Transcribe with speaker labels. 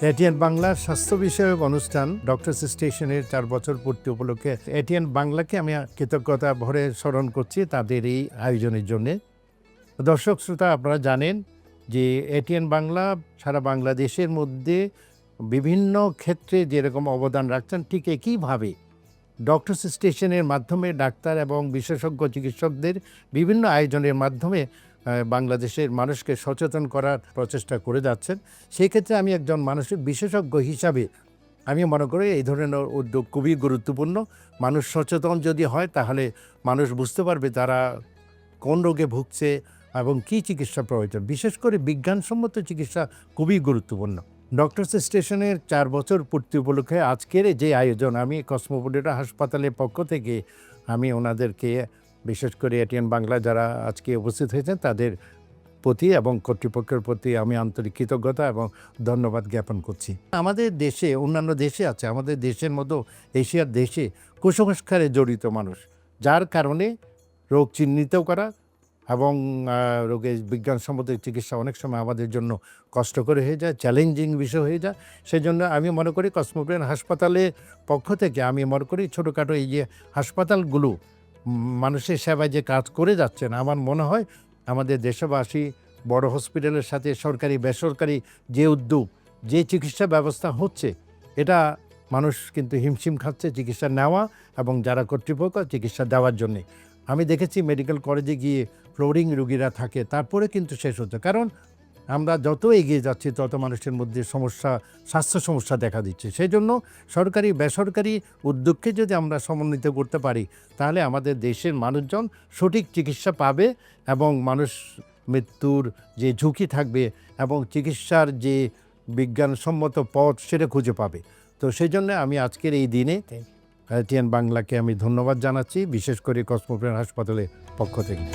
Speaker 1: ATN বাংলার স্বাস্থ্য বিষয়ক অনুষ্ঠান ডক্টর স্টেশনের 4 বছর পূর্তি উপলক্ষে এটিএন বাংলাকে আমি কৃতজ্ঞতা ভরে স্মরণ করছি তাদের এই আয়োজনের জন্যে। দর্শক শ্রোতা, আপনারা জানেন যে এটিএন বাংলা সারা বাংলাদেশের মধ্যে বিভিন্ন ক্ষেত্রে যেরকম অবদান রাখছেন, ঠিক একইভাবে ডক্টর স্টেশনের মাধ্যমে ডাক্তার এবং বিশেষজ্ঞ চিকিৎসকদের বিভিন্ন আয়োজনের মাধ্যমে বাংলাদেশের মানুষকে সচেতন করার প্রচেষ্টা করে যাচ্ছেন। সেই ক্ষেত্রে আমি একজন মানসিক বিশেষজ্ঞ হিসাবে আমি মনে করি এই ধরনের উদ্যোগ খুবই গুরুত্বপূর্ণ। মানুষ সচেতন যদি হয় তাহলে মানুষ বুঝতে পারবে তারা কোন রোগে ভুগছে এবং কী চিকিৎসা প্রয়োজন। বিশেষ করে বিজ্ঞানসম্মত চিকিৎসা খুবই গুরুত্বপূর্ণ। ডক্টর স্টেশনের 4 বছর পূর্তি উপলক্ষে আজকের যে আয়োজন, আমি কসমোপলিটন হাসপাতালের পক্ষ থেকে আমি ওনাদেরকে, বিশেষ করে এটিএন বাংলা যারা আজকে উপস্থিত হয়েছেন তাদের প্রতি এবং কর্তৃপক্ষের প্রতি আমি আন্তরিক কৃতজ্ঞতা এবং ধন্যবাদ জ্ঞাপন করছি। আমাদের দেশে, অন্যান্য দেশে আছে, আমাদের দেশের মতো এশিয়ার দেশে কুসংস্কারে জড়িত মানুষ, যার কারণে রোগ চিহ্নিত করা এবং রোগের বিজ্ঞানসম্মত চিকিৎসা অনেক সময় আমাদের জন্য কষ্টকর হয়ে যায়, চ্যালেঞ্জিং বিষয় হয়ে যায়। সেই জন্য আমি মনে করি কসমোপলিটন হাসপাতালের পক্ষ থেকে আমি মনে করি ছোটোখাটো এই যে হাসপাতালগুলো মানুষের সেবায় যে কাজ করে যাচ্ছেন, আমার মনে হয় আমাদের দেশবাসী বড় হসপিটালের সাথে সরকারি বেসরকারি যে উদ্যোগ, যে চিকিৎসা ব্যবস্থা হচ্ছে, এটা মানুষ কিন্তু হিমশিম খাচ্ছে চিকিৎসা নেওয়া এবং যারা কর্তৃপক্ষ চিকিৎসা দেওয়ার জন্যে। আমি দেখেছি মেডিকেল কলেজে গিয়ে ফ্লোরিং রুগীরা থাকে, তারপরে কিন্তু শেষ হচ্ছে। কারণ আমরা যত এগিয়ে যাচ্ছি তত মানুষের মধ্যে সমস্যা, স্বাস্থ্য সমস্যা দেখা দিচ্ছে। সেই জন্য সরকারি বেসরকারি উদ্যোগকে যদি আমরা সমন্বিত করতে পারি তাহলে আমাদের দেশের মানুষজন সঠিক চিকিৎসা পাবে এবং মানুষ মৃত্যুর যে ঝুঁকি থাকবে এবং চিকিৎসার যে বিজ্ঞানসম্মত পথ সেটা খুঁজে পাবে। তো সেই জন্য আমি আজকের এই দিনে এটিএন বাংলাকে আমি ধন্যবাদ জানাচ্ছি, বিশেষ করে কসমোপলিটন হাসপাতালের পক্ষ থেকে।